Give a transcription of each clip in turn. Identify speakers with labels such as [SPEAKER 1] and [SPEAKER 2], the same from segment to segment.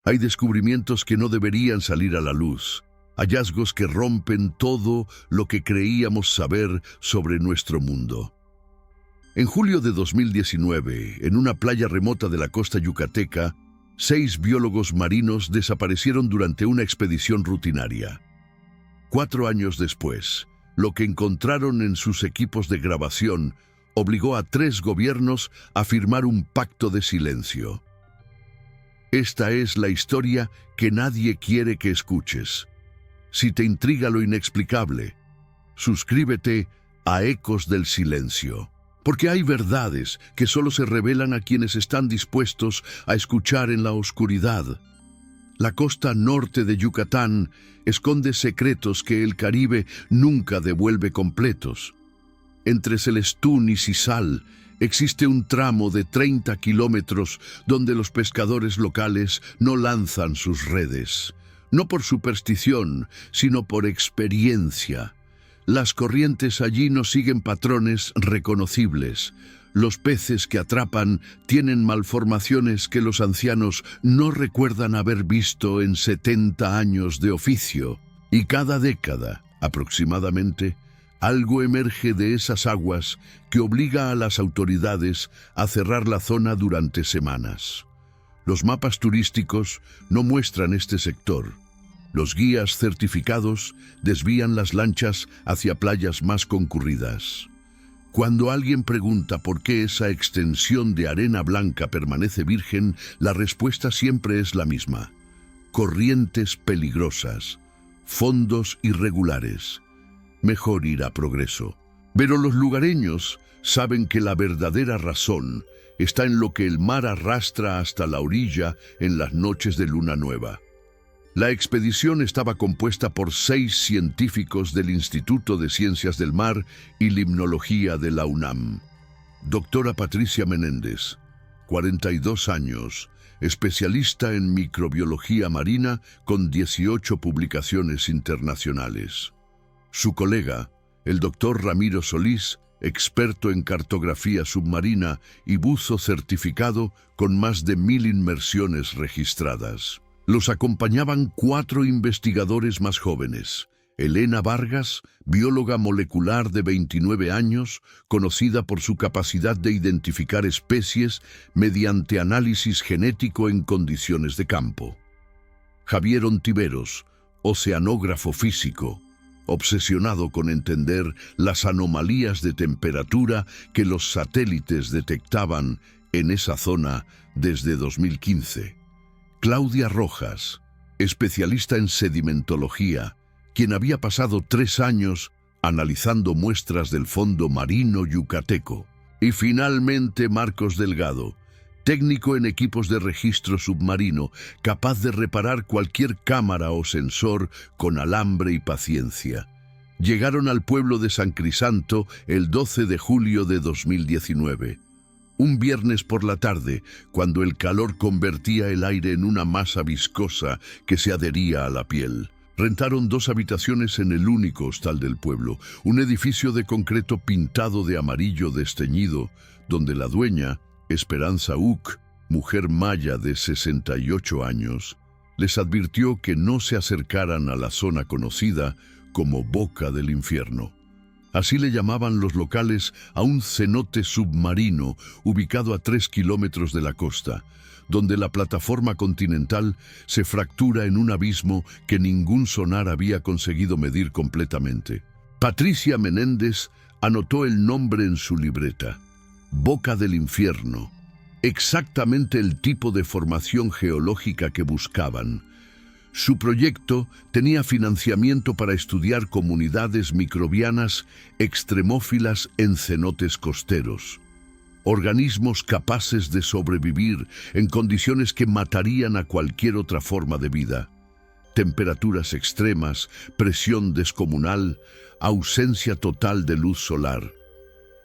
[SPEAKER 1] Hay descubrimientos que no deberían salir a la luz, hallazgos que rompen todo lo que creíamos saber sobre nuestro mundo. En julio de 2019, en una playa remota de la costa yucateca, 6 biólogos marinos desaparecieron durante una expedición rutinaria. 4 años después, lo que encontraron en sus equipos de grabación obligó a 3 gobiernos a firmar un pacto de silencio. Esta es la historia que nadie quiere que escuches. Si te intriga lo inexplicable, suscríbete a Ecos del Silencio, porque hay verdades que solo se revelan a quienes están dispuestos a escuchar en la oscuridad. La costa norte de Yucatán esconde secretos que el Caribe nunca devuelve completos. Entre Celestún y Sisal existe un tramo de 30 kilómetros donde los pescadores locales no lanzan sus redes. No por superstición, sino por experiencia. Las corrientes allí no siguen patrones reconocibles. Los peces que atrapan tienen malformaciones que los ancianos no recuerdan haber visto en 70 años de oficio. Y cada década, aproximadamente, algo emerge de esas aguas que obliga a las autoridades a cerrar la zona durante semanas. Los mapas turísticos no muestran este sector. Los guías certificados desvían las lanchas hacia playas más concurridas. Cuando alguien pregunta por qué esa extensión de arena blanca permanece virgen, la respuesta siempre es la misma: corrientes peligrosas, fondos irregulares. Mejor ir a Progreso. Pero los lugareños saben que la verdadera razón está en lo que el mar arrastra hasta la orilla en las noches de luna nueva. La expedición estaba compuesta por 6 científicos del Instituto de Ciencias del Mar y Limnología de la UNAM. Doctora Patricia Menéndez, 42 años, especialista en microbiología marina con 18 publicaciones internacionales. Su colega, el doctor Ramiro Solís, experto en cartografía submarina y buzo certificado con más de 1000 inmersiones registradas. Los acompañaban 4 investigadores más jóvenes: Elena Vargas, bióloga molecular de 29 años, conocida por su capacidad de identificar especies mediante análisis genético en condiciones de campo. Javier Ontiveros, oceanógrafo físico, obsesionado con entender las anomalías de temperatura que los satélites detectaban en esa zona desde 2015. Claudia Rojas, especialista en sedimentología, quien había pasado 3 años analizando muestras del fondo marino yucateco. Y finalmente Marcos Delgado, técnico en equipos de registro submarino, capaz de reparar cualquier cámara o sensor con alambre y paciencia. Llegaron al pueblo de San Crisanto el 12 de julio de 2019. Un viernes por la tarde, cuando el calor convertía el aire en una masa viscosa que se adhería a la piel. Rentaron 2 habitaciones en el único hostal del pueblo, un edificio de concreto pintado de amarillo desteñido, donde la dueña, Esperanza Uc, mujer maya de 68 años, les advirtió que no se acercaran a la zona conocida como Boca del Infierno. Así le llamaban los locales a un cenote submarino ubicado a 3 kilómetros de la costa, donde la plataforma continental se fractura en un abismo que ningún sonar había conseguido medir completamente. Patricia Menéndez anotó el nombre en su libreta: Boca del Infierno, exactamente el tipo de formación geológica que buscaban. Su proyecto tenía financiamiento para estudiar comunidades microbianas extremófilas en cenotes costeros, organismos capaces de sobrevivir en condiciones que matarían a cualquier otra forma de vida. Temperaturas extremas, presión descomunal, ausencia total de luz solar.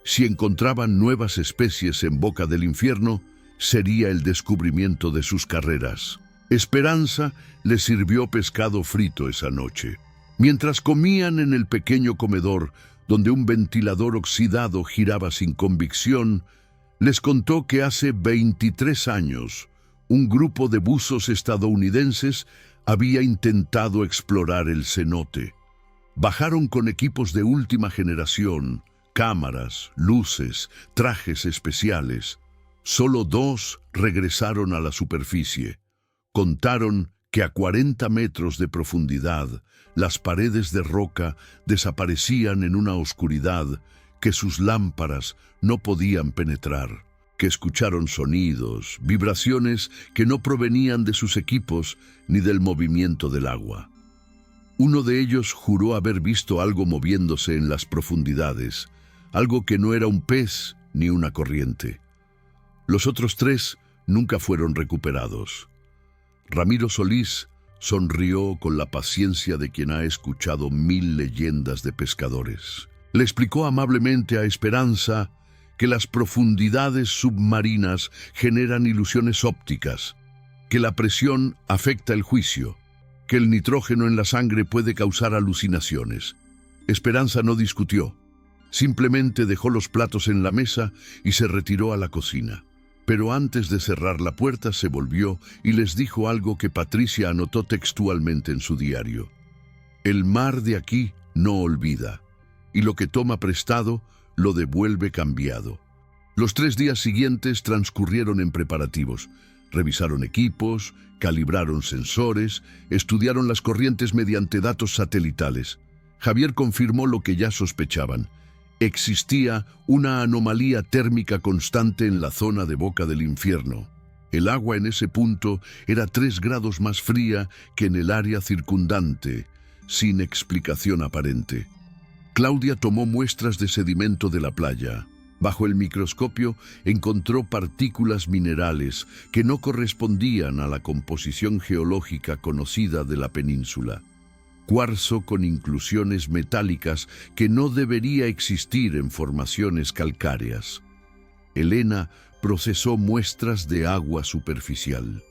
[SPEAKER 1] Si encontraban nuevas especies en Boca del Infierno, sería el descubrimiento de sus carreras. Esperanza les sirvió pescado frito esa noche. Mientras comían en el pequeño comedor, donde un ventilador oxidado giraba sin convicción, les contó que hace 23 años Un grupo de buzos estadounidenses había intentado explorar el cenote. Bajaron con equipos de última generación, cámaras, luces, trajes especiales. Solo 2 regresaron a la superficie. Contaron que a 40 metros de profundidad, las paredes de roca desaparecían en una oscuridad que sus lámparas no podían penetrar, que escucharon sonidos, vibraciones que no provenían de sus equipos ni del movimiento del agua. Uno de ellos juró haber visto algo moviéndose en las profundidades, algo que no era un pez ni una corriente. Los otros 3 nunca fueron recuperados. Ramiro Solís sonrió con la paciencia de quien ha escuchado 1000 leyendas de pescadores. Le explicó amablemente a Esperanza que las profundidades submarinas generan ilusiones ópticas, que la presión afecta el juicio, que el nitrógeno en la sangre puede causar alucinaciones. Esperanza no discutió, simplemente dejó los platos en la mesa y se retiró a la cocina. Pero antes de cerrar la puerta se volvió y les dijo algo que Patricia anotó textualmente en su diario. El mar de aquí no olvida, y lo que toma prestado lo devuelve cambiado. Los 3 días siguientes transcurrieron en preparativos. Revisaron equipos, calibraron sensores, estudiaron las corrientes mediante datos satelitales. Javier confirmó lo que ya sospechaban. Existía una anomalía térmica constante en la zona de Boca del Infierno. El agua en ese punto era 3 grados más fría que en el área circundante, sin explicación aparente. Claudia tomó muestras de sedimento de la playa. Bajo el microscopio encontró partículas minerales que no correspondían a la composición geológica conocida de la península. Cuarzo con inclusiones metálicas que no debería existir en formaciones calcáreas. Elena procesó muestras de agua superficial.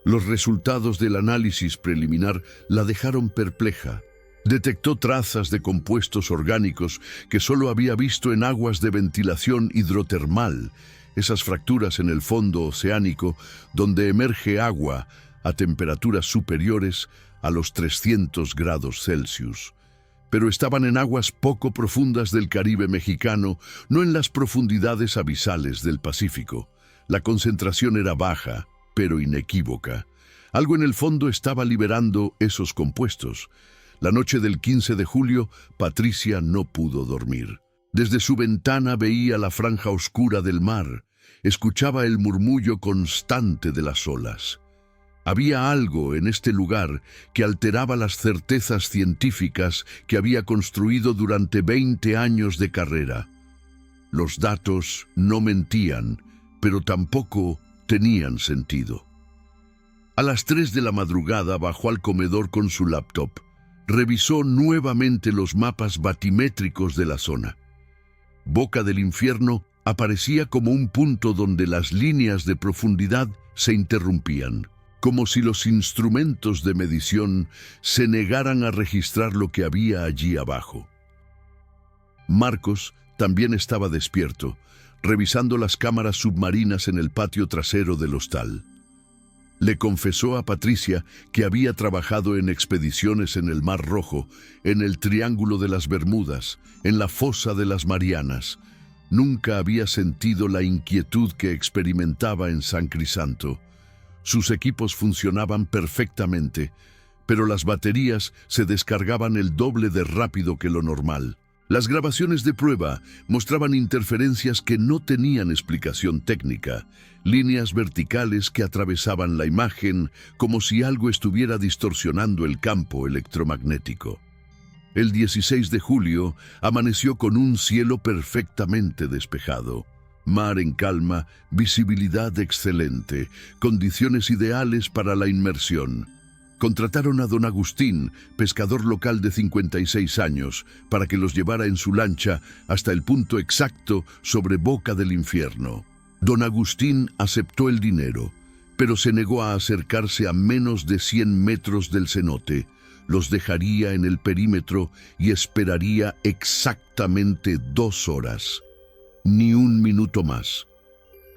[SPEAKER 1] Los resultados del análisis preliminar la dejaron perpleja. Detectó trazas de compuestos orgánicos que solo había visto en aguas de ventilación hidrotermal, esas fracturas en el fondo oceánico donde emerge agua a temperaturas superiores a los 300 grados Celsius. Pero estaban en aguas poco profundas del Caribe mexicano, no en las profundidades abisales del Pacífico. La concentración era baja, pero inequívoca. Algo en el fondo estaba liberando esos compuestos. La noche del 15 de julio, Patricia no pudo dormir. Desde su ventana veía la franja oscura del mar, escuchaba el murmullo constante de las olas. Había algo en este lugar que alteraba las certezas científicas que había construido durante 20 años de carrera. Los datos no mentían, pero tampoco tenían sentido. A las 3 de la madrugada bajó al comedor con su laptop. Revisó nuevamente los mapas batimétricos de la zona. Boca del Infierno aparecía como un punto donde las líneas de profundidad se interrumpían, como si los instrumentos de medición se negaran a registrar lo que había allí abajo. Marcos también estaba despierto, revisando las cámaras submarinas en el patio trasero del hostal. Le confesó a Patricia que había trabajado en expediciones en el Mar Rojo, en el Triángulo de las Bermudas, en la Fosa de las Marianas. Nunca había sentido la inquietud que experimentaba en San Crisanto. Sus equipos funcionaban perfectamente, pero las baterías se descargaban el doble de rápido que lo normal. Las grabaciones de prueba mostraban interferencias que no tenían explicación técnica, líneas verticales que atravesaban la imagen como si algo estuviera distorsionando el campo electromagnético. El 16 de julio amaneció con un cielo perfectamente despejado. Mar en calma, visibilidad excelente, condiciones ideales para la inmersión. Contrataron a don Agustín, pescador local de 56 años, para que los llevara en su lancha hasta el punto exacto sobre Boca del Infierno. Don Agustín aceptó el dinero, pero se negó a acercarse a menos de 100 metros del cenote. Los dejaría en el perímetro y esperaría exactamente 2 horas. Ni un minuto más.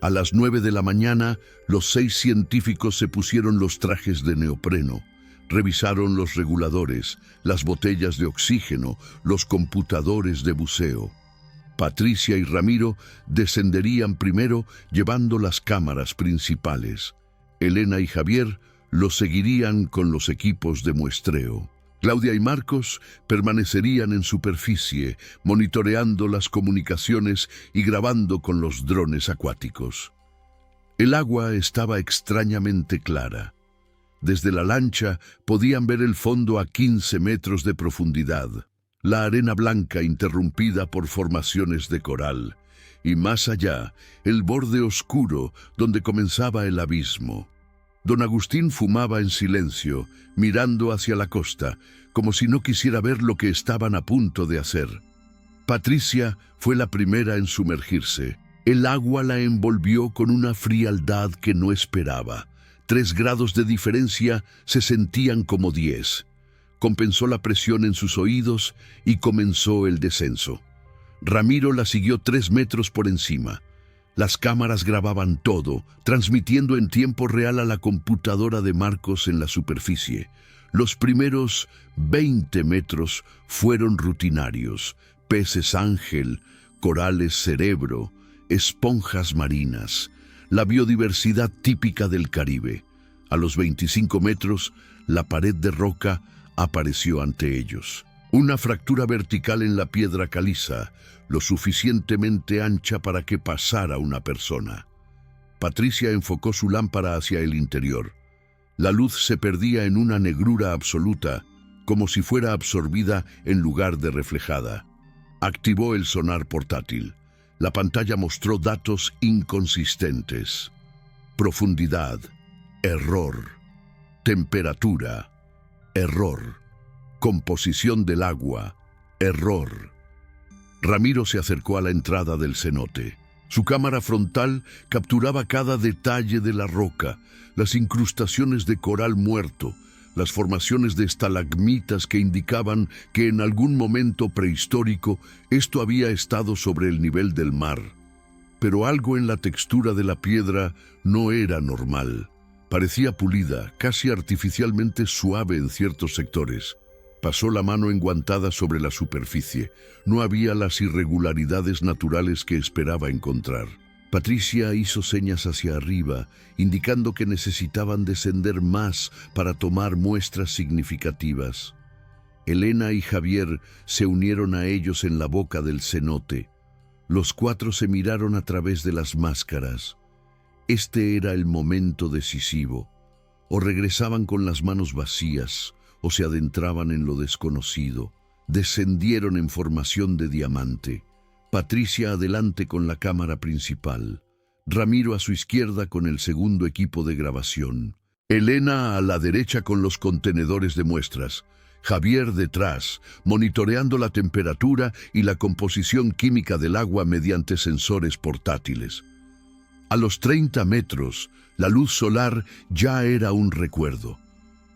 [SPEAKER 1] A las 9 de la mañana, los 6 científicos se pusieron los trajes de neopreno. Revisaron los reguladores, las botellas de oxígeno, los computadores de buceo. Patricia y Ramiro descenderían primero llevando las cámaras principales. Elena y Javier los seguirían con los equipos de muestreo. Claudia y Marcos permanecerían en superficie, monitoreando las comunicaciones y grabando con los drones acuáticos. El agua estaba extrañamente clara. Desde la lancha podían ver el fondo a 15 metros de profundidad, la arena blanca interrumpida por formaciones de coral, y más allá, el borde oscuro donde comenzaba el abismo. Don Agustín fumaba en silencio, mirando hacia la costa, como si no quisiera ver lo que estaban a punto de hacer. Patricia fue la primera en sumergirse. El agua la envolvió con una frialdad que no esperaba. 3 grados de diferencia se sentían como 10. Compensó la presión en sus oídos y comenzó el descenso. Ramiro la siguió 3 metros por encima. Las cámaras grababan todo, transmitiendo en tiempo real a la computadora de Marcos en la superficie. Los primeros 20 metros fueron rutinarios. Peces ángel, corales cerebro, esponjas marinas, la biodiversidad típica del Caribe. A los 25 metros, la pared de roca apareció ante ellos. Una fractura vertical en la piedra caliza, lo suficientemente ancha para que pasara una persona. Patricia enfocó su lámpara hacia el interior. La luz se perdía en una negrura absoluta, como si fuera absorbida en lugar de reflejada. Activó el sonar portátil. La pantalla mostró datos inconsistentes. Profundidad, error. Temperatura, error. Composición del agua, error. Ramiro se acercó a la entrada del cenote. Su cámara frontal capturaba cada detalle de la roca, las incrustaciones de coral muerto, las formaciones de estalagmitas que indicaban que en algún momento prehistórico esto había estado sobre el nivel del mar. Pero algo en la textura de la piedra no era normal. Parecía pulida, casi artificialmente suave en ciertos sectores. Pasó la mano enguantada sobre la superficie. No había las irregularidades naturales que esperaba encontrar. Patricia hizo señas hacia arriba, indicando que necesitaban descender más para tomar muestras significativas. Elena y Javier se unieron a ellos en la boca del cenote. Los 4 se miraron a través de las máscaras. Este era el momento decisivo. O regresaban con las manos vacías, o se adentraban en lo desconocido. Descendieron en formación de diamante. Patricia adelante con la cámara principal. Ramiro a su izquierda con el segundo equipo de grabación. Elena a la derecha con los contenedores de muestras. Javier detrás, monitoreando la temperatura y la composición química del agua mediante sensores portátiles. A los 30 metros, la luz solar ya era un recuerdo.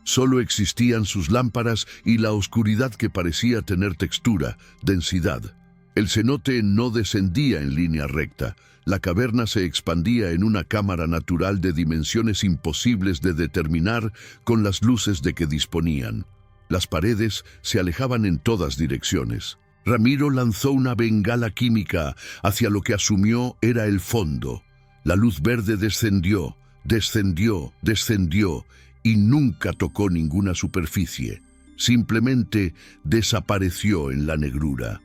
[SPEAKER 1] Solo existían sus lámparas y la oscuridad que parecía tener textura, densidad. El cenote no descendía en línea recta. La caverna se expandía en una cámara natural de dimensiones imposibles de determinar con las luces de que disponían. Las paredes se alejaban en todas direcciones. Ramiro lanzó una bengala química hacia lo que asumió era el fondo. La luz verde descendió, descendió, descendió y nunca tocó ninguna superficie. Simplemente desapareció en la negrura.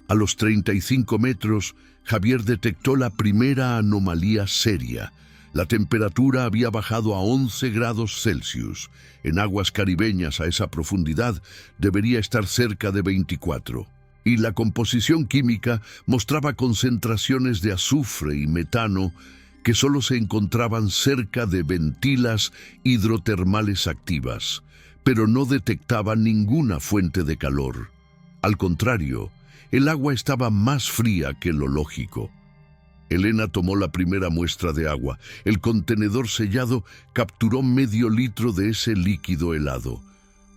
[SPEAKER 1] A los 35 metros, Javier detectó la primera anomalía seria. La temperatura había bajado a 11 grados Celsius. En aguas caribeñas a esa profundidad debería estar cerca de 24. Y la composición química mostraba concentraciones de azufre y metano que solo se encontraban cerca de ventilas hidrotermales activas, pero no detectaban ninguna fuente de calor. Al contrario, el agua estaba más fría que lo lógico. Elena tomó la primera muestra de agua. El contenedor sellado capturó medio litro de ese líquido helado.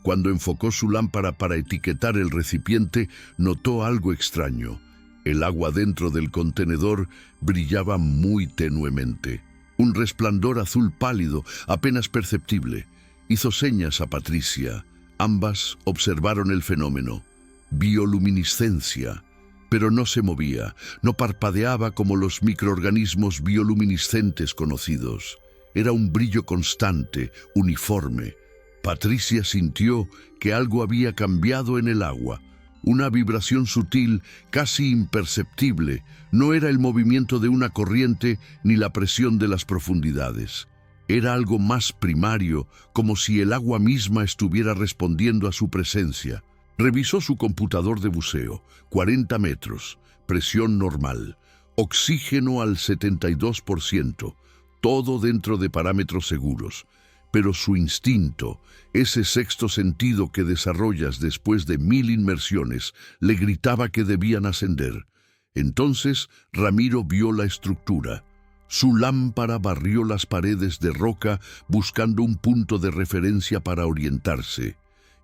[SPEAKER 1] Cuando enfocó su lámpara para etiquetar el recipiente, notó algo extraño. El agua dentro del contenedor brillaba muy tenuemente. Un resplandor azul pálido, apenas perceptible. Hizo señas a Patricia. Ambas observaron el fenómeno. Bioluminiscencia. Pero no se movía, no parpadeaba como los microorganismos bioluminiscentes conocidos. Era un brillo constante, uniforme. Patricia sintió que algo había cambiado en el agua. Una vibración sutil, casi imperceptible. No era el movimiento de una corriente ni la presión de las profundidades. Era algo más primario, como si el agua misma estuviera respondiendo a su presencia. Revisó su computador de buceo. 40 metros, presión normal, oxígeno al 72%, todo dentro de parámetros seguros. Pero su instinto, ese sexto sentido que desarrollas después de 1000 inmersiones, le gritaba que debían ascender. Entonces Ramiro vio la estructura. Su lámpara barrió las paredes de roca buscando un punto de referencia para orientarse.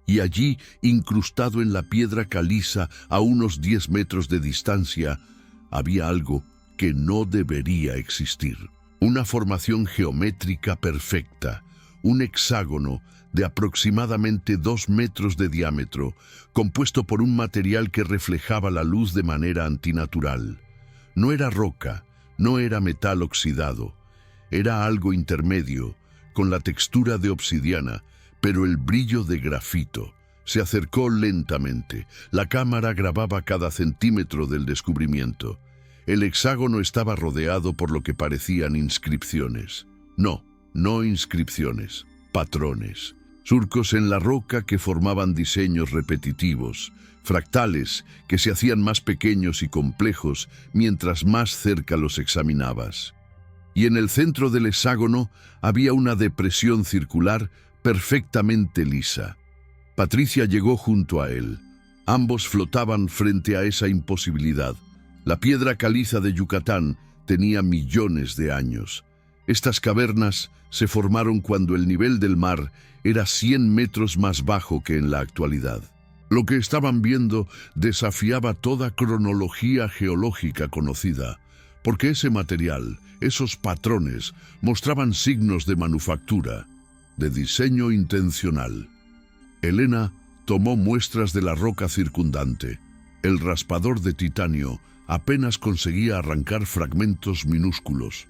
[SPEAKER 1] Y allí, incrustado en la piedra caliza a unos 10 metros de distancia, había algo que no debería existir. Una formación geométrica perfecta, un hexágono de aproximadamente 2 metros de diámetro, compuesto por un material que reflejaba la luz de manera antinatural. No era roca, no era metal oxidado, era algo intermedio, con la textura de obsidiana, pero el brillo de grafito. Se acercó lentamente. La cámara grababa cada centímetro del descubrimiento. El hexágono estaba rodeado por lo que parecían inscripciones. No inscripciones, patrones. Surcos en la roca que formaban diseños repetitivos, fractales que se hacían más pequeños y complejos mientras más cerca los examinabas. Y en el centro del hexágono había una depresión circular perfectamente lisa. Patricia llegó junto a él. Ambos flotaban frente a esa imposibilidad. La piedra caliza de Yucatán tenía millones de años. Estas cavernas se formaron cuando el nivel del mar era 100 metros más bajo que en la actualidad. Lo que estaban viendo desafiaba toda cronología geológica conocida, porque ese material, esos patrones, mostraban signos de manufactura, de diseño intencional. Elena tomó muestras de la roca circundante. El raspador de titanio apenas conseguía arrancar fragmentos minúsculos.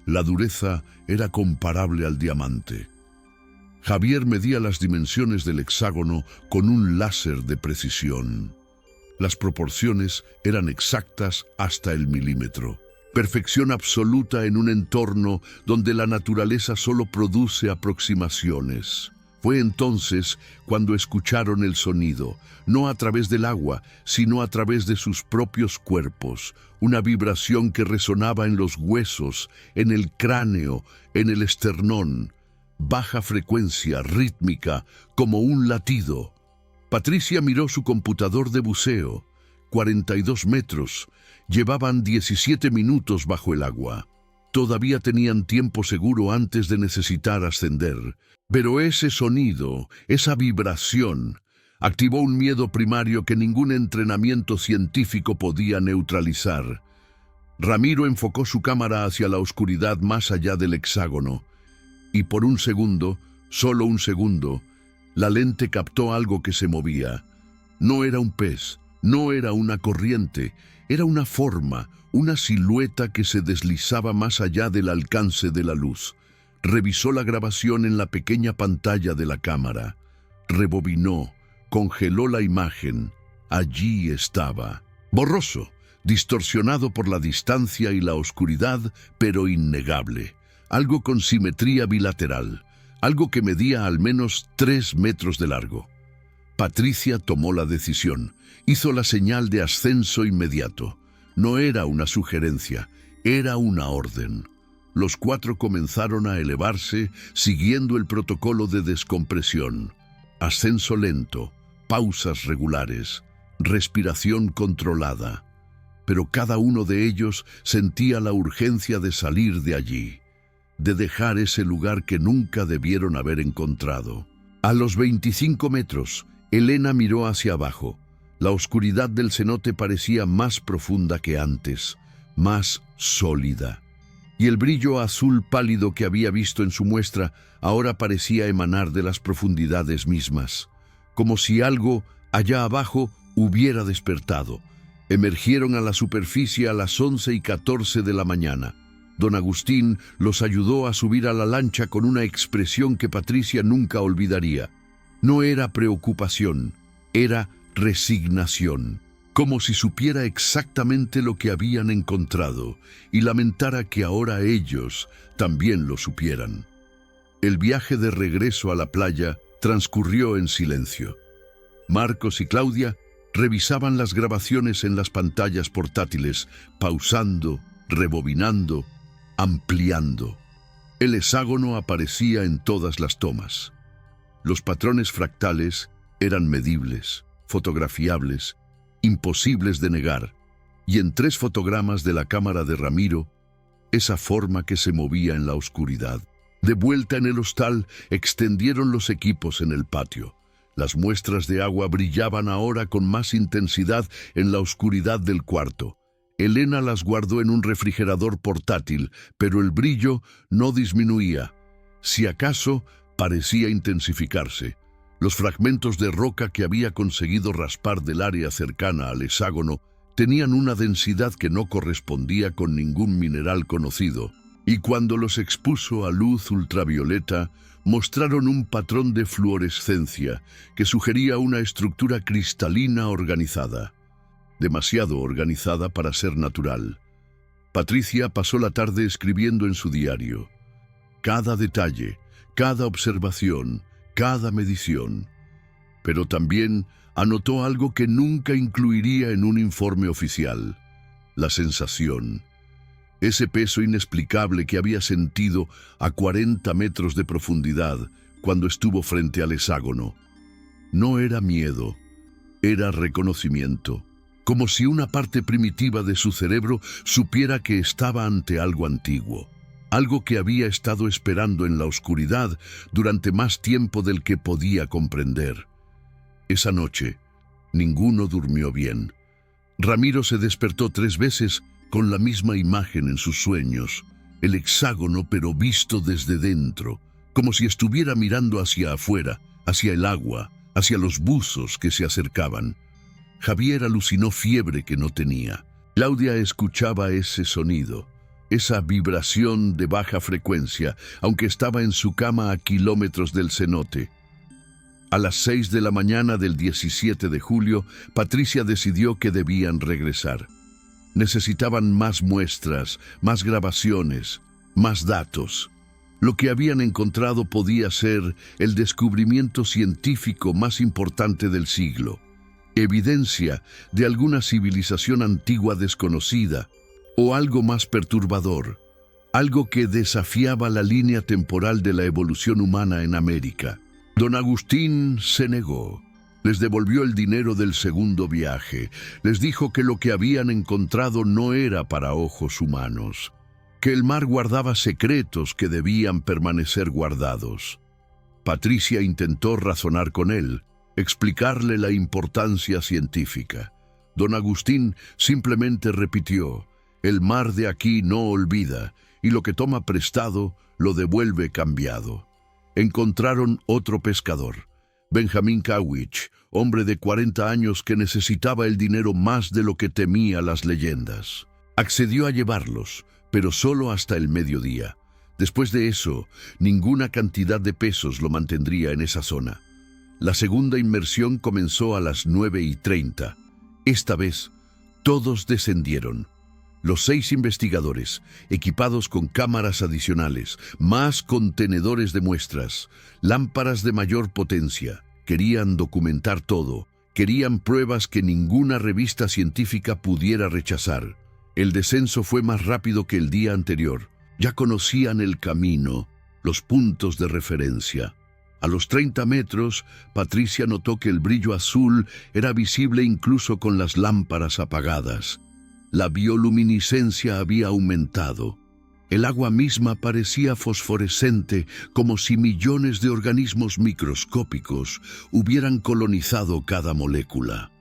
[SPEAKER 1] La dureza era comparable al diamante. Javier medía las dimensiones del hexágono con un láser de precisión. Las proporciones eran exactas hasta el milímetro. Perfección absoluta en un entorno donde la naturaleza solo produce aproximaciones. Fue entonces cuando escucharon el sonido, no a través del agua, sino a través de sus propios cuerpos, una vibración que resonaba en los huesos, en el cráneo, en el esternón, baja frecuencia, rítmica, como un latido. Patricia miró su computador de buceo. 42 metros. Llevaban 17 minutos bajo el agua. Todavía tenían tiempo seguro antes de necesitar ascender. Pero ese sonido, esa vibración, activó un miedo primario que ningún entrenamiento científico podía neutralizar. Ramiro enfocó su cámara hacia la oscuridad más allá del hexágono. Y por un segundo, solo un segundo, la lente captó algo que se movía. No era un pez, no era una corriente, era una forma, una silueta que se deslizaba más allá del alcance de la luz. Revisó la grabación en la pequeña pantalla de la cámara. Rebobinó, congeló la imagen. Allí estaba. Borroso, distorsionado por la distancia y la oscuridad, pero innegable. Algo con simetría bilateral, algo que medía al menos 3 metros de largo. Patricia tomó la decisión. Hizo la señal de ascenso inmediato. No era una sugerencia, era una orden. Los 4 comenzaron a elevarse siguiendo el protocolo de descompresión. Ascenso lento, pausas regulares, respiración controlada. Pero cada uno de ellos sentía la urgencia de salir de allí, de dejar ese lugar que nunca debieron haber encontrado. A los 25 metros, Elena miró hacia abajo. La oscuridad del cenote parecía más profunda que antes, más sólida. Y el brillo azul pálido que había visto en su muestra ahora parecía emanar de las profundidades mismas, como si algo allá abajo hubiera despertado. Emergieron a la superficie a las 11:14 de la mañana. Don Agustín los ayudó a subir a la lancha con una expresión que Patricia nunca olvidaría. No era preocupación, era resignación, como si supiera exactamente lo que habían encontrado y lamentara que ahora ellos también lo supieran. El viaje de regreso a la playa transcurrió en silencio. Marcos y Claudia revisaban las grabaciones en las pantallas portátiles, pausando, rebobinando, ampliando. El hexágono aparecía en todas las tomas. Los patrones fractales eran medibles, fotografiables, imposibles de negar, y en 3 fotogramas de la cámara de Ramiro, esa forma que se movía en la oscuridad. De vuelta en el hostal, extendieron los equipos en el patio. Las muestras de agua brillaban ahora con más intensidad en la oscuridad del cuarto. Elena las guardó en un refrigerador portátil, pero el brillo no disminuía. Si acaso, parecía intensificarse. Los fragmentos de roca que había conseguido raspar del área cercana al hexágono tenían una densidad que no correspondía con ningún mineral conocido, y cuando los expuso a luz ultravioleta, mostraron un patrón de fluorescencia que sugería una estructura cristalina organizada. Demasiado organizada para ser natural. Patricia pasó la tarde escribiendo en su diario. Cada detalle, cada observación, cada medición. Pero también anotó algo que nunca incluiría en un informe oficial: la sensación. Ese peso inexplicable que había sentido a 40 metros de profundidad cuando estuvo frente al hexágono. No era miedo, era reconocimiento, como si una parte primitiva de su cerebro supiera que estaba ante algo antiguo, algo que había estado esperando en la oscuridad durante más tiempo del que podía comprender. Esa noche, ninguno durmió bien. Ramiro se despertó 3 veces con la misma imagen en sus sueños, el hexágono pero visto desde dentro, como si estuviera mirando hacia afuera, hacia el agua, hacia los buzos que se acercaban. Javier alucinó fiebre que no tenía. Claudia escuchaba ese sonido, esa vibración de baja frecuencia, aunque estaba en su cama a kilómetros del cenote. A las 6 de la mañana del 17 de julio, Patricia decidió que debían regresar. Necesitaban más muestras, más grabaciones, más datos. Lo que habían encontrado podía ser el descubrimiento científico más importante del siglo. Evidencia de alguna civilización antigua desconocida, o algo más perturbador, algo que desafiaba la línea temporal de la evolución humana en América. Don Agustín se negó. Les devolvió el dinero del segundo viaje. Les dijo que lo que habían encontrado no era para ojos humanos, que el mar guardaba secretos que debían permanecer guardados. Patricia intentó razonar con él, explicarle la importancia científica. Don Agustín simplemente repitió: el mar de aquí no olvida, y lo que toma prestado lo devuelve cambiado. Encontraron otro pescador, Benjamín Kawich, hombre de 40 años que necesitaba el dinero más de lo que temía las leyendas. Accedió a llevarlos, pero solo hasta el mediodía. Después de eso, ninguna cantidad de pesos lo mantendría en esa zona. La segunda inmersión comenzó a las 9:30. Esta vez, todos descendieron. Los 6 investigadores, equipados con cámaras adicionales, más contenedores de muestras, lámparas de mayor potencia, querían documentar todo, querían pruebas que ninguna revista científica pudiera rechazar. El descenso fue más rápido que el día anterior. Ya conocían el camino, los puntos de referencia. A los 30 metros, Patricia notó que el brillo azul era visible incluso con las lámparas apagadas. La bioluminiscencia había aumentado. El agua misma parecía fosforescente, como si millones de organismos microscópicos hubieran colonizado cada molécula.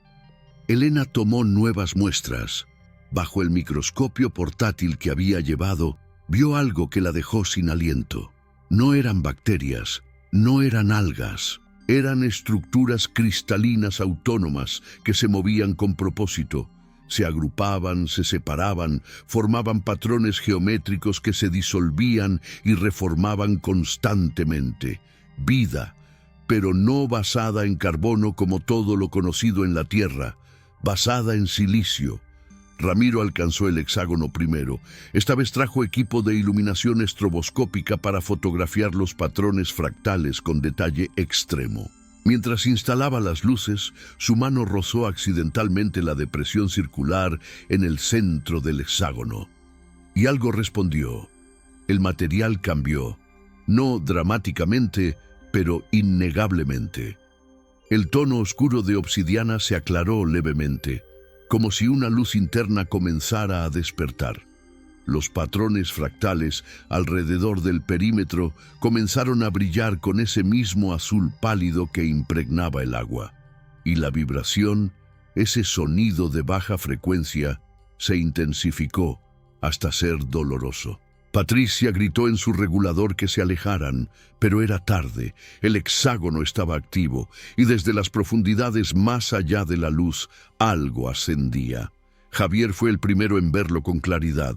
[SPEAKER 1] Elena tomó nuevas muestras. Bajo el microscopio portátil que había llevado, vio algo que la dejó sin aliento. No eran bacterias, no eran algas, eran estructuras cristalinas autónomas que se movían con propósito. Se agrupaban, se separaban, formaban patrones geométricos que se disolvían y reformaban constantemente. Vida, pero no basada en carbono como todo lo conocido en la Tierra, basada en silicio. Ramiro alcanzó el hexágono primero. Esta vez trajo equipo de iluminación estroboscópica para fotografiar los patrones fractales con detalle extremo. Mientras instalaba las luces, su mano rozó accidentalmente la depresión circular en el centro del hexágono. Y algo respondió. El material cambió. No dramáticamente, pero innegablemente. El tono oscuro de obsidiana se aclaró levemente, como si una luz interna comenzara a despertar. Los patrones fractales alrededor del perímetro comenzaron a brillar con ese mismo azul pálido que impregnaba el agua. Y la vibración, ese sonido de baja frecuencia, se intensificó hasta ser doloroso. Patricia gritó en su regulador que se alejaran, pero era tarde. El hexágono estaba activo y desde las profundidades más allá de la luz, algo ascendía. Javier fue el primero en verlo con claridad.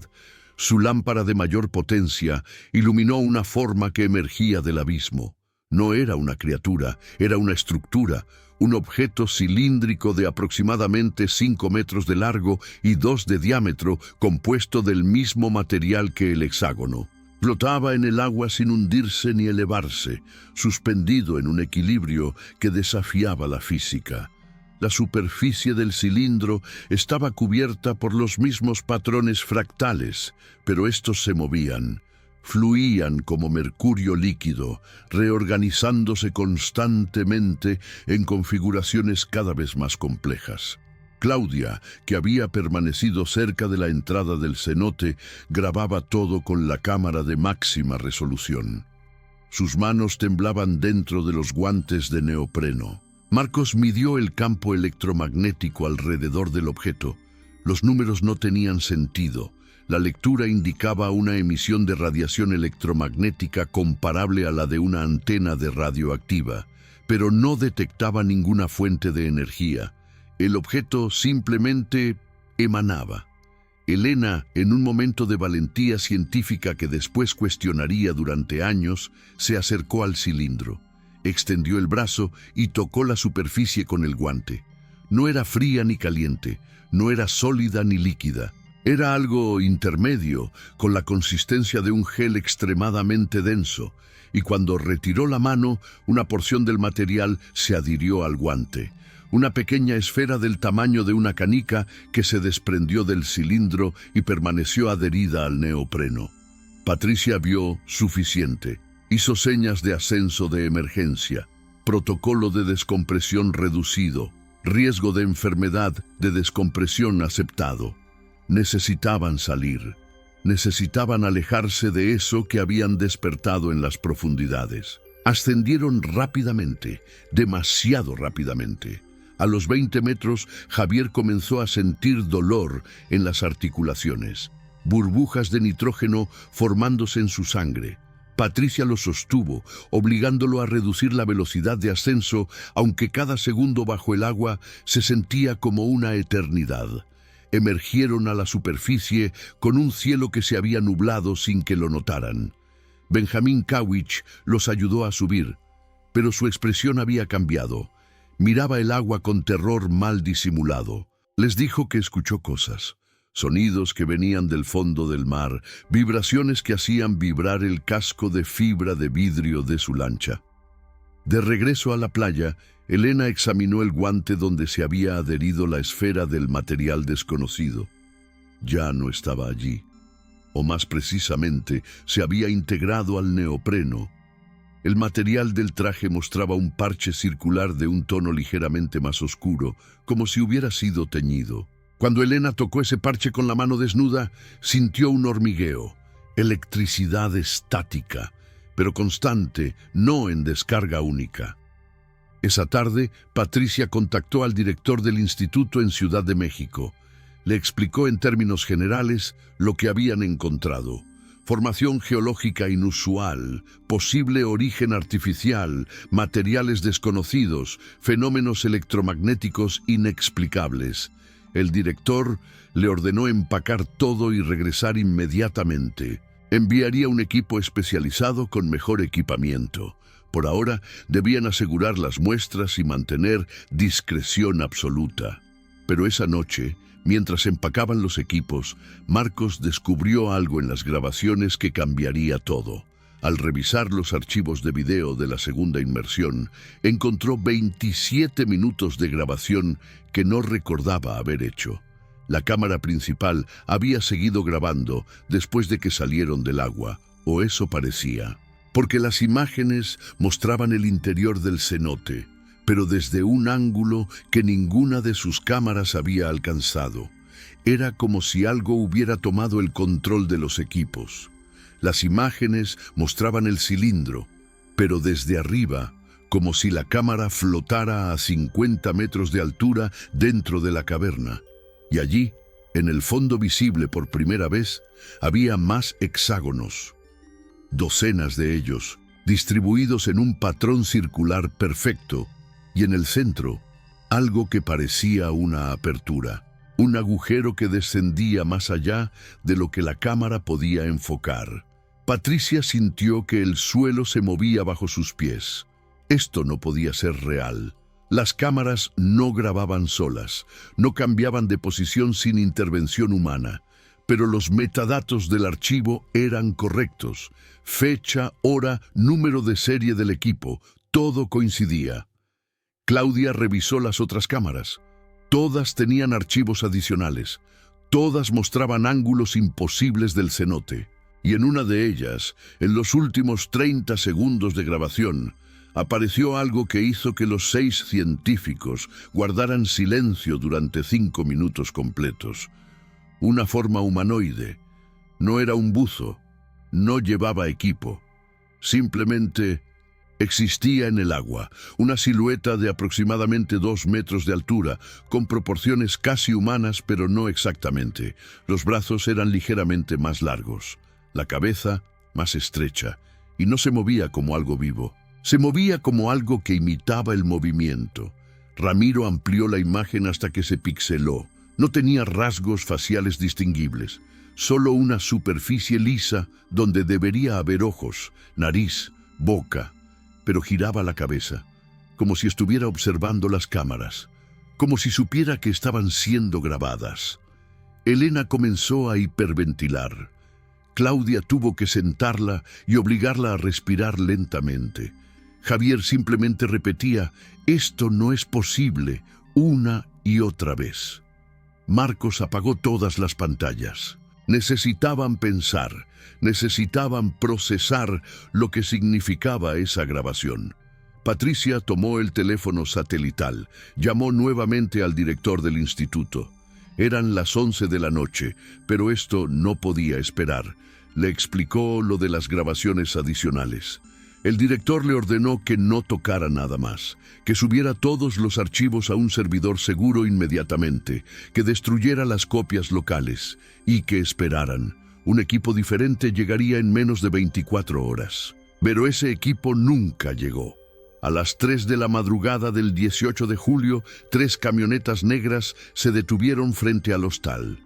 [SPEAKER 1] Su lámpara de mayor potencia iluminó una forma que emergía del abismo. No era una criatura, era una estructura, un objeto cilíndrico de aproximadamente 5 metros de largo y 2 de diámetro, compuesto del mismo material que el hexágono. Flotaba en el agua sin hundirse ni elevarse, suspendido en un equilibrio que desafiaba la física. La superficie del cilindro estaba cubierta por los mismos patrones fractales, pero estos se movían. Fluían como mercurio líquido, reorganizándose constantemente en configuraciones cada vez más complejas. Claudia, que había permanecido cerca de la entrada del cenote, grababa todo con la cámara de máxima resolución. Sus manos temblaban dentro de los guantes de neopreno. Marcos midió el campo electromagnético alrededor del objeto. Los números no tenían sentido. La lectura indicaba una emisión de radiación electromagnética comparable a la de una antena de radioactiva, pero no detectaba ninguna fuente de energía. El objeto simplemente emanaba. Elena, en un momento de valentía científica que después cuestionaría durante años, se acercó al cilindro. Extendió el brazo y tocó la superficie con el guante. No era fría ni caliente, no era sólida ni líquida. Era algo intermedio, con la consistencia de un gel extremadamente denso, y cuando retiró la mano, una porción del material se adhirió al guante. Una pequeña esfera del tamaño de una canica que se desprendió del cilindro y permaneció adherida al neopreno. Patricia vio suficiente. Hizo señas de ascenso de emergencia. Protocolo de descompresión reducido. Riesgo de enfermedad de descompresión aceptado. Necesitaban salir. Necesitaban alejarse de eso que habían despertado en las profundidades. Ascendieron rápidamente, demasiado rápidamente. A los 20 metros, Javier comenzó a sentir dolor en las articulaciones. Burbujas de nitrógeno formándose en su sangre. Patricia lo sostuvo, obligándolo a reducir la velocidad de ascenso, aunque cada segundo bajo el agua se sentía como una eternidad. Emergieron a la superficie con un cielo que se había nublado sin que lo notaran. Benjamín Kawich los ayudó a subir, pero su expresión había cambiado. Miraba el agua con terror mal disimulado. Les dijo que escuchó cosas, sonidos que venían del fondo del mar, vibraciones que hacían vibrar el casco de fibra de vidrio de su lancha. De regreso a la playa, Elena examinó el guante donde se había adherido la esfera del material desconocido. Ya no estaba allí, o más precisamente, se había integrado al neopreno. El material del traje mostraba un parche circular de un tono ligeramente más oscuro, como si hubiera sido teñido. Cuando Elena tocó ese parche con la mano desnuda, sintió un hormigueo, electricidad estática, pero constante, no en descarga única. Esa tarde, Patricia contactó al director del instituto en Ciudad de México. Le explicó en términos generales lo que habían encontrado: formación geológica inusual, posible origen artificial, materiales desconocidos, fenómenos electromagnéticos inexplicables. El director le ordenó empacar todo y regresar inmediatamente. Enviaría un equipo especializado con mejor equipamiento. Por ahora, debían asegurar las muestras y mantener discreción absoluta. Pero esa noche, mientras empacaban los equipos, Marcos descubrió algo en las grabaciones que cambiaría todo. Al revisar los archivos de video de la segunda inmersión, encontró 27 minutos de grabación que no recordaba haber hecho. La cámara principal había seguido grabando después de que salieron del agua, o eso parecía, porque las imágenes mostraban el interior del cenote, pero desde un ángulo que ninguna de sus cámaras había alcanzado. Era como si algo hubiera tomado el control de los equipos. Las imágenes mostraban el cilindro, pero desde arriba, como si la cámara flotara a 50 metros de altura dentro de la caverna. Y allí, en el fondo visible por primera vez, había más hexágonos. Docenas de ellos, distribuidos en un patrón circular perfecto, y en el centro, algo que parecía una apertura, un agujero que descendía más allá de lo que la cámara podía enfocar. Patricia sintió que el suelo se movía bajo sus pies. Esto no podía ser real. Las cámaras no grababan solas, no cambiaban de posición sin intervención humana, pero los metadatos del archivo eran correctos. Fecha, hora, número de serie del equipo, todo coincidía. Claudia revisó las otras cámaras. Todas tenían archivos adicionales. Todas mostraban ángulos imposibles del cenote. Y en una de ellas, en los últimos 30 segundos de grabación, apareció algo que hizo que los 6 científicos guardaran silencio durante 5 minutos completos. Una forma humanoide. No era un buzo. No llevaba equipo. Simplemente existía en el agua, una silueta de aproximadamente 2 metros de altura, con proporciones casi humanas, pero no exactamente. Los brazos eran ligeramente más largos, la cabeza más estrecha, y no se movía como algo vivo. Se movía como algo que imitaba el movimiento. Ramiro amplió la imagen hasta que se pixeló. No tenía rasgos faciales distinguibles, solo una superficie lisa donde debería haber ojos, nariz, boca, pero giraba la cabeza, como si estuviera observando las cámaras, como si supiera que estaban siendo grabadas. Elena comenzó a hiperventilar. Claudia tuvo que sentarla y obligarla a respirar lentamente. Javier simplemente repetía: «Esto no es posible», una y otra vez. Marcos apagó todas las pantallas. Necesitaban pensar, necesitaban procesar lo que significaba esa grabación. Patricia tomó el teléfono satelital, llamó nuevamente al director del instituto. Eran las 11 de la noche, pero esto no podía esperar. Le explicó lo de las grabaciones adicionales. El director le ordenó que no tocara nada más, que subiera todos los archivos a un servidor seguro inmediatamente, que destruyera las copias locales y que esperaran. Un equipo diferente llegaría en menos de 24 horas. Pero ese equipo nunca llegó. A las 3 de la madrugada del 18 de julio, 3 camionetas negras se detuvieron frente al hostal.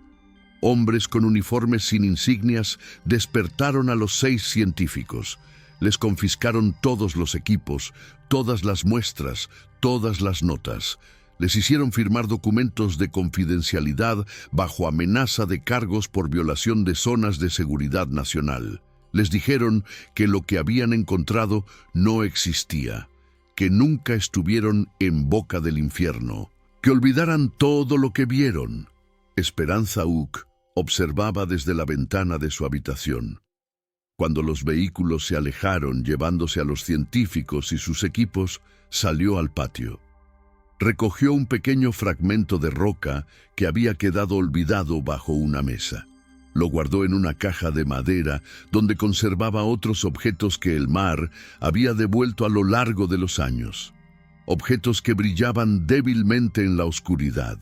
[SPEAKER 1] Hombres con uniformes sin insignias despertaron a los 6 científicos. Les confiscaron todos los equipos, todas las muestras, todas las notas. Les hicieron firmar documentos de confidencialidad bajo amenaza de cargos por violación de zonas de seguridad nacional. Les dijeron que lo que habían encontrado no existía, que nunca estuvieron en boca del infierno, que olvidaran todo lo que vieron. Esperanza Uck observaba desde la ventana de su habitación. Cuando los vehículos se alejaron llevándose a los científicos y sus equipos, salió al patio. Recogió un pequeño fragmento de roca que había quedado olvidado bajo una mesa. Lo guardó en una caja de madera donde conservaba otros objetos que el mar había devuelto a lo largo de los años. objetos que brillaban débilmente en la oscuridad.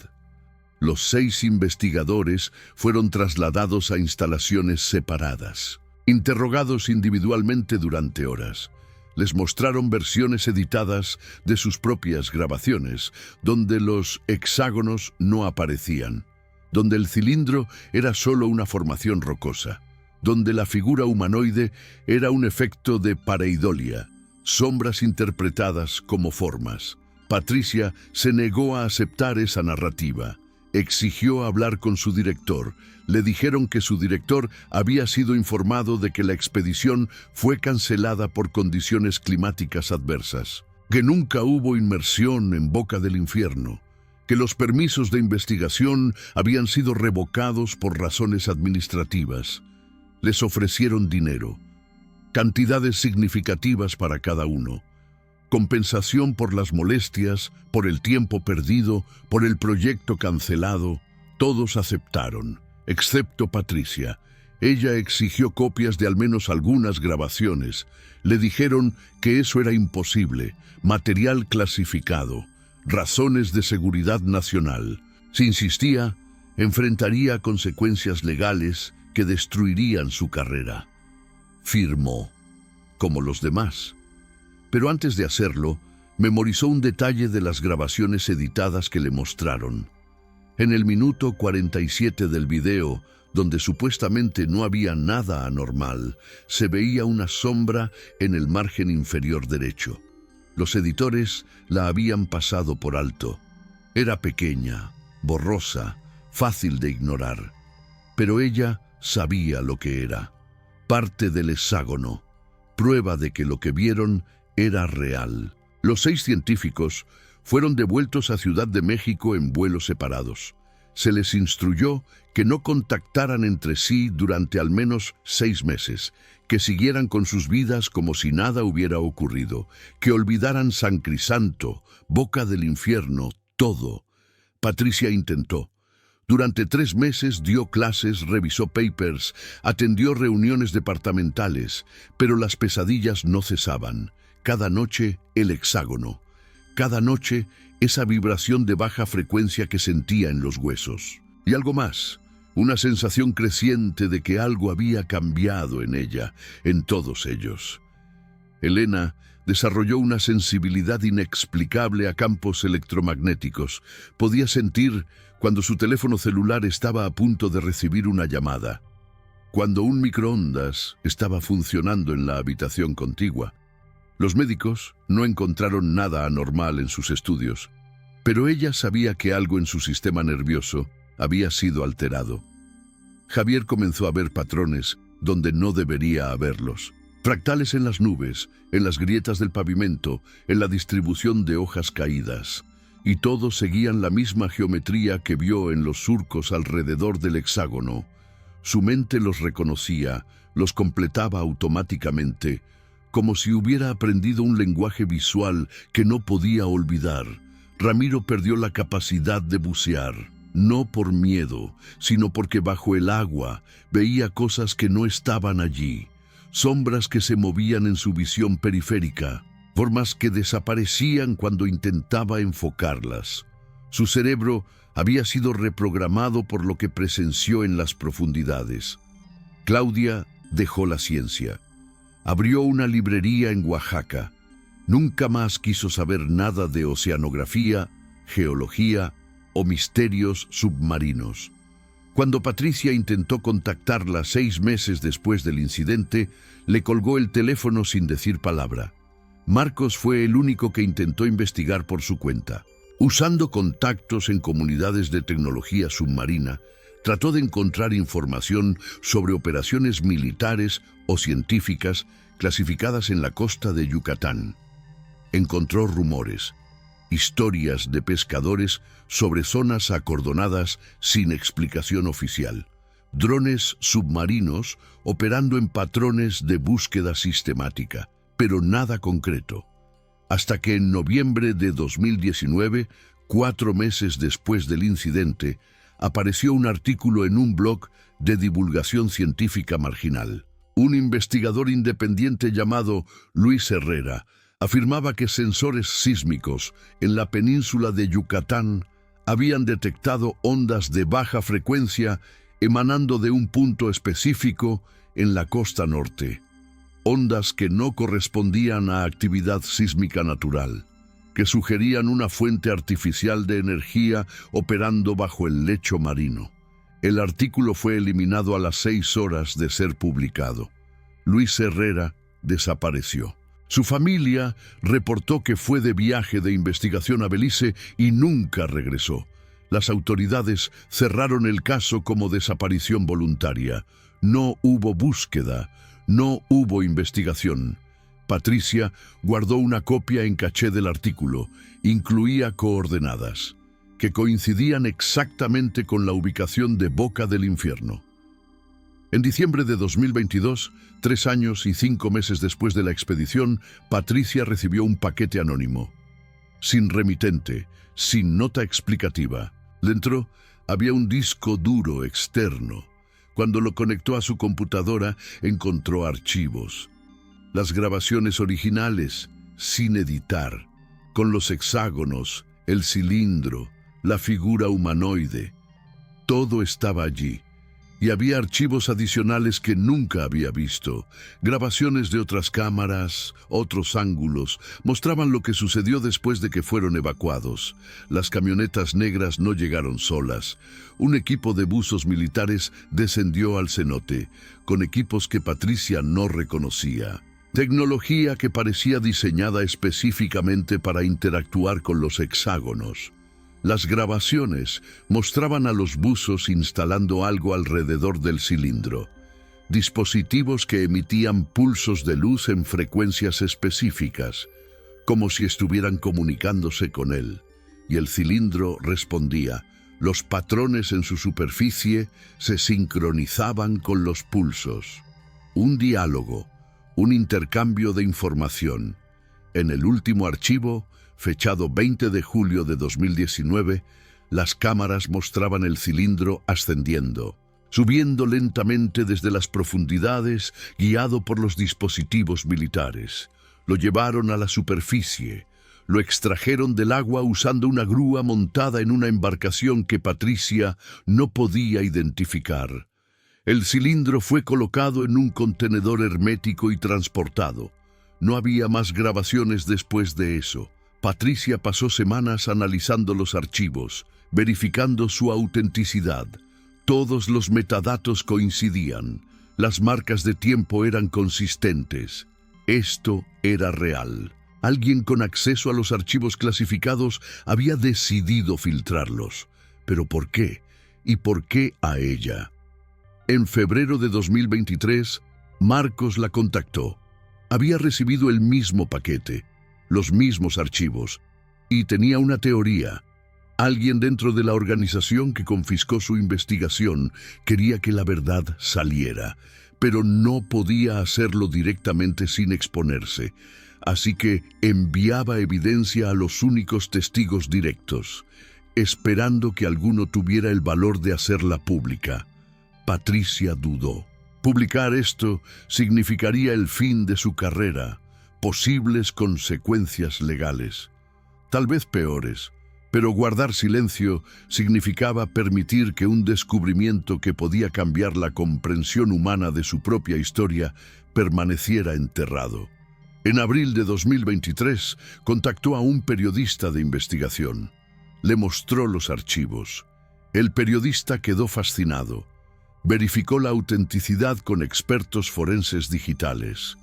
[SPEAKER 1] Los 6 investigadores fueron trasladados a instalaciones separadas, interrogados individualmente durante horas. Les mostraron versiones editadas de sus propias grabaciones, donde los hexágonos no aparecían, donde el cilindro era solo una formación rocosa, donde la figura humanoide era un efecto de pareidolia, sombras interpretadas como formas. Patricia se negó a aceptar esa narrativa. Exigió hablar con su director. Le dijeron que su director había sido informado de que la expedición fue cancelada por condiciones climáticas adversas, que nunca hubo inmersión en Boca del Infierno, que los permisos de investigación habían sido revocados por razones administrativas. Les ofrecieron dinero, cantidades significativas para cada uno, compensación por las molestias, por el tiempo perdido, por el proyecto cancelado. Todos aceptaron, excepto Patricia. Ella exigió copias de al menos algunas grabaciones. Le dijeron que eso era imposible, material clasificado, razones de seguridad nacional. Si insistía, enfrentaría consecuencias legales que destruirían su carrera. Firmó, como los demás. Pero antes de hacerlo, memorizó un detalle de las grabaciones editadas que le mostraron. En el minuto 47 del video, donde supuestamente no había nada anormal, se veía una sombra en el margen inferior derecho. Los editores la habían pasado por alto. Era pequeña, borrosa, fácil de ignorar. Pero ella sabía lo que era. Parte del hexágono. Prueba de que lo que vieron era real. Los 6 científicos fueron devueltos a Ciudad de México en vuelos separados. Se les instruyó que no contactaran entre sí durante al menos 6 meses, que siguieran con sus vidas como si nada hubiera ocurrido, que olvidaran San Crisanto, Boca del Infierno, todo. Patricia intentó. Durante 3 meses dio clases, revisó papers, atendió reuniones departamentales, pero las pesadillas no cesaban. Cada noche el hexágono. Cada noche esa vibración de baja frecuencia que sentía en los huesos. Y algo más, una sensación creciente de que algo había cambiado en ella, en todos ellos. Elena desarrolló una sensibilidad inexplicable a campos electromagnéticos. Podía sentir cuando su teléfono celular estaba a punto de recibir una llamada, cuando un microondas estaba funcionando en la habitación contigua. Los médicos no encontraron nada anormal en sus estudios, pero ella sabía que algo en su sistema nervioso había sido alterado. Javier comenzó a ver patrones donde no debería haberlos. Fractales en las nubes, en las grietas del pavimento, en la distribución de hojas caídas. Y todos seguían la misma geometría que vio en los surcos alrededor del hexágono. Su mente los reconocía, los completaba automáticamente, como si hubiera aprendido un lenguaje visual que no podía olvidar. Ramiro perdió la capacidad de bucear, no por miedo, sino porque bajo el agua veía cosas que no estaban allí, sombras que se movían en su visión periférica, formas que desaparecían cuando intentaba enfocarlas. Su cerebro había sido reprogramado por lo que presenció en las profundidades. Claudia dejó la ciencia. Abrió una librería en Oaxaca. Nunca más quiso saber nada de oceanografía, geología o misterios submarinos. Cuando Patricia intentó contactarla 6 meses después del incidente, le colgó el teléfono sin decir palabra. Marcos fue el único que intentó investigar por su cuenta. Usando contactos en comunidades de tecnología submarina, trató de encontrar información sobre operaciones militares o científicas clasificadas en la costa de Yucatán. Encontró rumores, historias de pescadores sobre zonas acordonadas sin explicación oficial, drones submarinos operando en patrones de búsqueda sistemática, pero nada concreto. Hasta que en noviembre de 2019, 4 meses después del incidente, apareció un artículo en un blog de divulgación científica marginal. Un investigador independiente llamado Luis Herrera afirmaba que sensores sísmicos en la península de Yucatán habían detectado ondas de baja frecuencia emanando de un punto específico en la costa norte. Ondas que no correspondían a actividad sísmica natural, que sugerían una fuente artificial de energía operando bajo el lecho marino. El artículo fue eliminado a las 6 horas de ser publicado. Luis Herrera desapareció. Su familia reportó que fue de viaje de investigación a Belice y nunca regresó. Las autoridades cerraron el caso como desaparición voluntaria. No hubo búsqueda, no hubo investigación. Patricia guardó una copia en caché del artículo. Incluía coordenadas que coincidían exactamente con la ubicación de Boca del Infierno. En diciembre de 2022, 3 años y 5 meses después de la expedición, Patricia recibió un paquete anónimo, sin remitente, sin nota explicativa. Dentro había un disco duro externo. Cuando lo conectó a su computadora, encontró archivos. Las grabaciones originales, sin editar, con los hexágonos, el cilindro, la figura humanoide. Todo estaba allí. Y había archivos adicionales que nunca había visto. Grabaciones de otras cámaras, otros ángulos, mostraban lo que sucedió después de que fueron evacuados. Las camionetas negras no llegaron solas. Un equipo de buzos militares descendió al cenote, con equipos que Patricia no reconocía. Tecnología que parecía diseñada específicamente para interactuar con los hexágonos. Las grabaciones mostraban a los buzos instalando algo alrededor del cilindro, dispositivos que emitían pulsos de luz en frecuencias específicas, como si estuvieran comunicándose con él, y el cilindro respondía. Los patrones en su superficie se sincronizaban con los pulsos. Un diálogo, un intercambio de información. En el último archivo, fechado 20 de julio de 2019, las cámaras mostraban el cilindro ascendiendo, subiendo lentamente desde las profundidades, guiado por los dispositivos militares. Lo llevaron a la superficie, lo extrajeron del agua usando una grúa montada en una embarcación que Patricia no podía identificar. El cilindro fue colocado en un contenedor hermético y transportado. No había más grabaciones después de eso. Patricia pasó semanas analizando los archivos, verificando su autenticidad. Todos los metadatos coincidían. Las marcas de tiempo eran consistentes. Esto era real. Alguien con acceso a los archivos clasificados había decidido filtrarlos. ¿Pero por qué? ¿Y por qué a ella? En febrero de 2023, Marcos la contactó. Había recibido el mismo paquete, los mismos archivos, y tenía una teoría. Alguien dentro de la organización que confiscó su investigación quería que la verdad saliera, pero no podía hacerlo directamente sin exponerse, así que enviaba evidencia a los únicos testigos directos, esperando que alguno tuviera el valor de hacerla pública. Patricia dudó. Publicar esto significaría el fin de su carrera, posibles consecuencias legales, tal vez peores, pero guardar silencio significaba permitir que un descubrimiento que podía cambiar la comprensión humana de su propia historia permaneciera enterrado. En abril de 2023, contactó a un periodista de investigación. Le mostró los archivos. El periodista quedó fascinado. Verificó la autenticidad con expertos forenses digitales.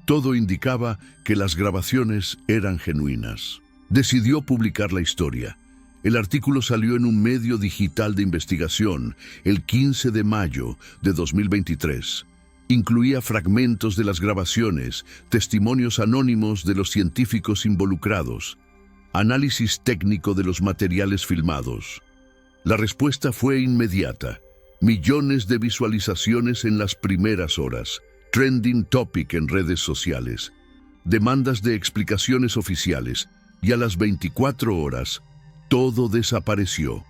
[SPEAKER 1] Todo indicaba que las grabaciones eran genuinas. Decidió publicar la historia. El artículo salió en un medio digital de investigación el 15 de mayo de 2023. Incluía fragmentos de las grabaciones, testimonios anónimos de los científicos involucrados, análisis técnico de los materiales filmados. La respuesta fue inmediata. Millones de visualizaciones en las primeras horas. Trending topic en redes sociales, demandas de explicaciones oficiales, y a las 24 horas, todo desapareció.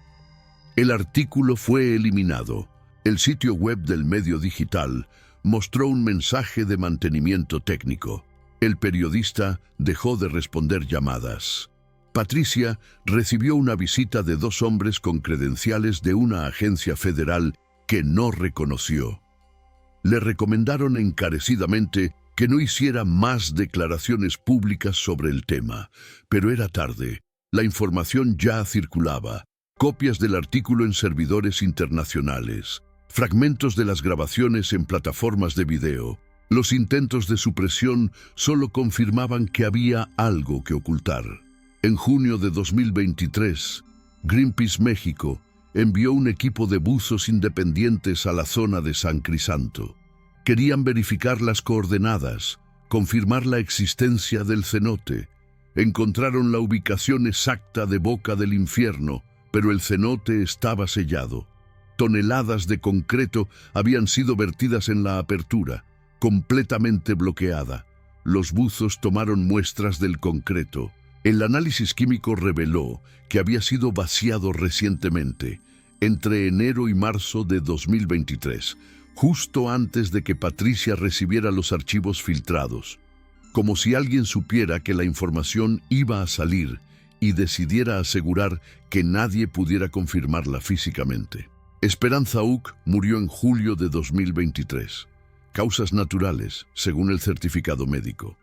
[SPEAKER 1] El artículo fue eliminado. El sitio web del medio digital mostró un mensaje de mantenimiento técnico. El periodista dejó de responder llamadas. Patricia recibió una visita de dos hombres con credenciales de una agencia federal que no reconoció. Le recomendaron encarecidamente que no hiciera más declaraciones públicas sobre el tema, pero era tarde. La información ya circulaba. Copias del artículo en servidores internacionales, fragmentos de las grabaciones en plataformas de video. Los intentos de supresión solo confirmaban que había algo que ocultar. En junio de 2023, Greenpeace México envió un equipo de buzos independientes a la zona de San Crisanto. Querían verificar las coordenadas, confirmar la existencia del cenote. Encontraron la ubicación exacta de Boca del Infierno, pero el cenote estaba sellado. Toneladas de concreto habían sido vertidas en la apertura, completamente bloqueada. Los buzos tomaron muestras del concreto. El análisis químico reveló que había sido vaciado recientemente, entre enero y marzo de 2023, justo antes de que Patricia recibiera los archivos filtrados, como si alguien supiera que la información iba a salir y decidiera asegurar que nadie pudiera confirmarla físicamente. Esperanza Uck murió en julio de 2023. Causas naturales, según el certificado médico.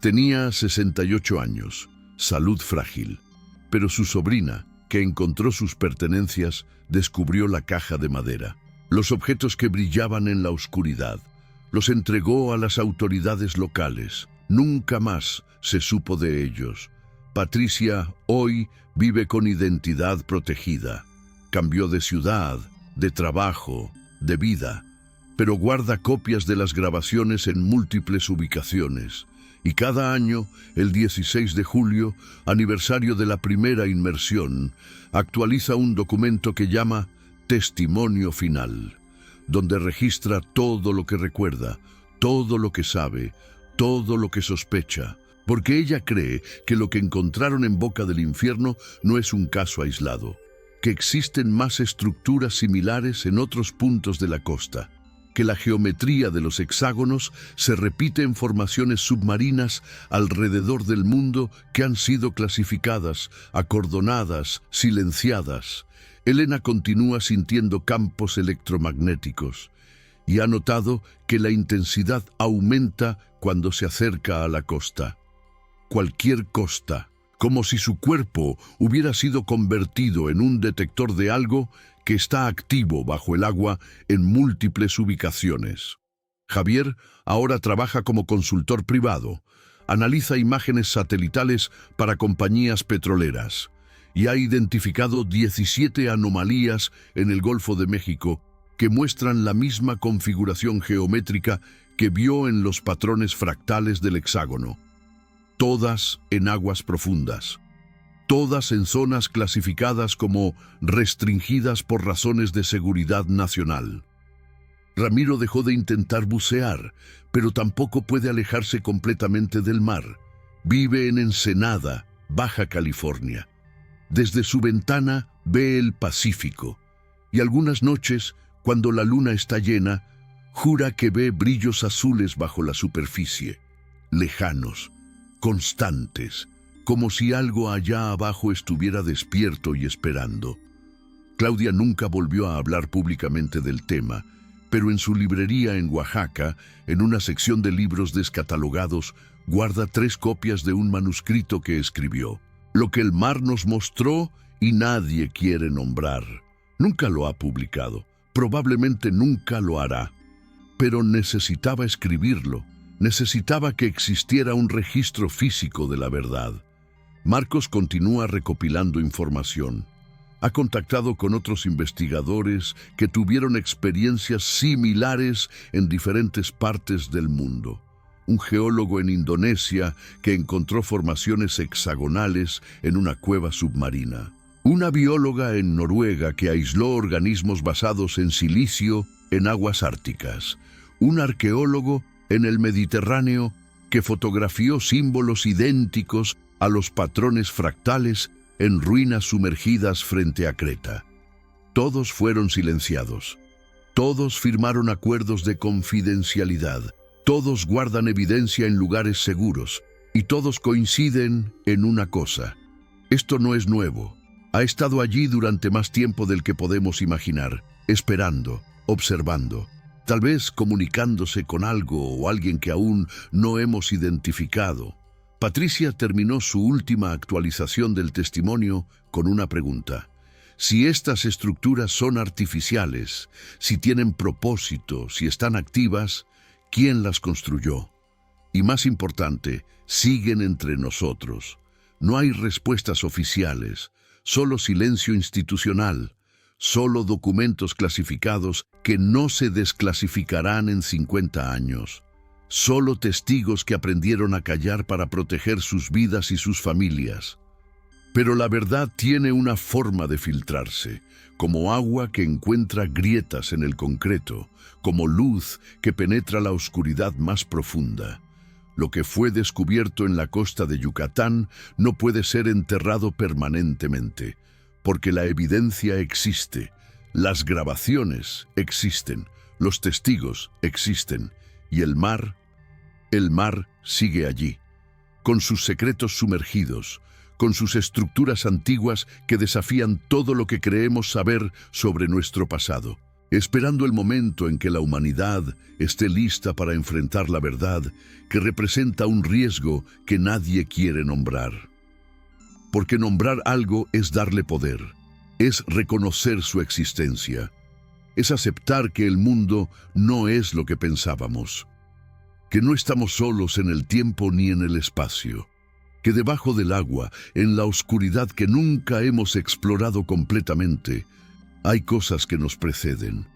[SPEAKER 1] Tenía 68 años, salud frágil, pero su sobrina, que encontró sus pertenencias, descubrió la caja de madera. Los objetos que brillaban en la oscuridad. Los entregó a las autoridades locales. Nunca más se supo de ellos. Patricia hoy vive con identidad protegida. Cambió de ciudad, de trabajo, de vida, pero guarda copias de las grabaciones en múltiples ubicaciones. Y cada año, el 16 de julio, aniversario de la primera inmersión, actualiza un documento que llama Testimonio Final, donde registra todo lo que recuerda, todo lo que sabe, todo lo que sospecha, porque ella cree que lo que encontraron en Boca del Infierno no es un caso aislado, que existen más estructuras similares en otros puntos de la costa, que la geometría de los hexágonos se repite en formaciones submarinas alrededor del mundo que han sido clasificadas, acordonadas, silenciadas. Elena continúa sintiendo campos electromagnéticos y ha notado que la intensidad aumenta cuando se acerca a la costa. Cualquier costa, como si su cuerpo hubiera sido convertido en un detector de algo que está activo bajo el agua en múltiples ubicaciones. Javier ahora trabaja como consultor privado, analiza imágenes satelitales para compañías petroleras y ha identificado 17 anomalías en el Golfo de México que muestran la misma configuración geométrica que vio en los patrones fractales del hexágono. Todas en aguas profundas. Todas en zonas clasificadas como restringidas por razones de seguridad nacional. Ramiro dejó de intentar bucear, pero tampoco puede alejarse completamente del mar. Vive en Ensenada, Baja California. Desde su ventana ve el Pacífico, y algunas noches, cuando la luna está llena, jura que ve brillos azules bajo la superficie, lejanos, constantes, como si algo allá abajo estuviera despierto y esperando. Claudia nunca volvió a hablar públicamente del tema, pero en su librería en Oaxaca, en una sección de libros descatalogados, guarda 3 copias de un manuscrito que escribió. Lo que el mar nos mostró y nadie quiere nombrar. Nunca lo ha publicado, probablemente nunca lo hará. Pero necesitaba escribirlo, necesitaba que existiera un registro físico de la verdad. Marcos continúa recopilando información. Ha contactado con otros investigadores que tuvieron experiencias similares en diferentes partes del mundo. Un geólogo en Indonesia que encontró formaciones hexagonales en una cueva submarina. Una bióloga en Noruega que aisló organismos basados en silicio en aguas árticas. Un arqueólogo en el Mediterráneo que fotografió símbolos idénticos a los patrones fractales en ruinas sumergidas frente a Creta. Todos fueron silenciados. Todos firmaron acuerdos de confidencialidad, Todos guardan evidencia en lugares seguros y todos coinciden en una cosa. Esto no es nuevo. Ha estado allí durante más tiempo del que podemos imaginar, esperando, observando, tal vez comunicándose con algo o alguien que aún no hemos identificado. Patricia terminó su última actualización del testimonio con una pregunta. Si estas estructuras son artificiales, si tienen propósito, si están activas, ¿quién las construyó? Y más importante, siguen entre nosotros. No hay respuestas oficiales, solo silencio institucional, solo documentos clasificados que no se desclasificarán en 50 años. Solo testigos que aprendieron a callar para proteger sus vidas y sus familias. Pero la verdad tiene una forma de filtrarse, como agua que encuentra grietas en el concreto, como luz que penetra la oscuridad más profunda. Lo que fue descubierto en la costa de Yucatán no puede ser enterrado permanentemente, porque la evidencia existe, las grabaciones existen, los testigos existen, y el mar sigue allí, con sus secretos sumergidos, con sus estructuras antiguas que desafían todo lo que creemos saber sobre nuestro pasado, esperando el momento en que la humanidad esté lista para enfrentar la verdad que representa un riesgo que nadie quiere nombrar. Porque nombrar algo es darle poder, es reconocer su existencia, es aceptar que el mundo no es lo que pensábamos, que no estamos solos en el tiempo ni en el espacio, que debajo del agua, en la oscuridad que nunca hemos explorado completamente, hay cosas que nos preceden,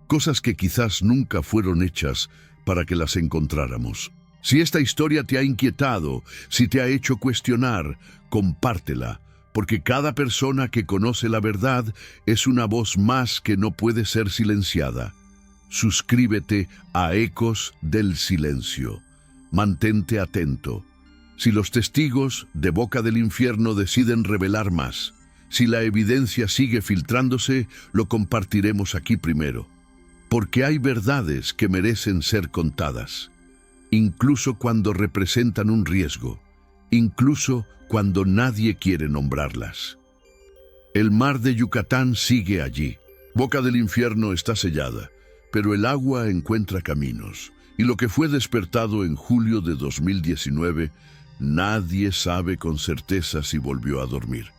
[SPEAKER 1] cosas que quizás nunca fueron hechas para que las encontráramos. Si esta historia te ha inquietado, si te ha hecho cuestionar, compártela, porque cada persona que conoce la verdad es una voz más que no puede ser silenciada. Suscríbete a Ecos del Silencio. Mantente atento. Si los testigos de Boca del Infierno deciden revelar más, si la evidencia sigue filtrándose, lo compartiremos aquí primero. Porque hay verdades que merecen ser contadas, incluso cuando representan un riesgo, incluso cuando nadie quiere nombrarlas. El mar de Yucatán sigue allí. Boca del Infierno está sellada, pero el agua encuentra caminos. Y lo que fue despertado en julio de 2019, nadie sabe con certeza si volvió a dormir.